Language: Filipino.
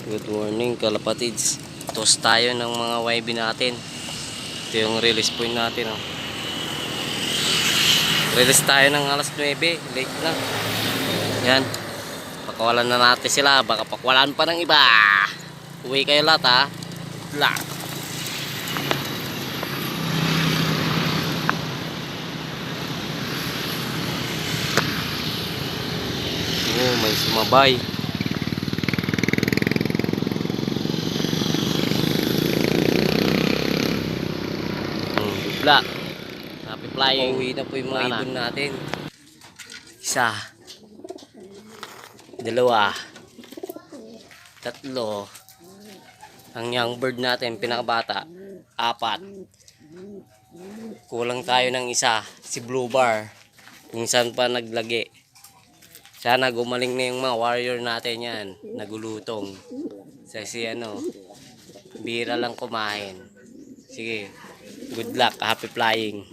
Good morning kalapatids. Toast tayo ng mga YB natin. Ito yung release point natin. Oh. Release tayo ng alas 9. Late na. Yan. Pakawalan na natin sila. Baka pakwalan pa ng iba. Uwi kayo lahat ha. Lock. Oh, may sumabay. Black. Happy flying. Uwi na po yung mga ibon natin. Isa. Dalawa. Tatlo. Ang young bird natin, pinakabata. 4. Kulang tayo ng isa. Si Blue Bar. Minsan pa naglagi. Sana gumaling na yung mga warrior natin yan. Nagulutong. Kasi bira lang kumain. Sige. Good luck. Happy flying.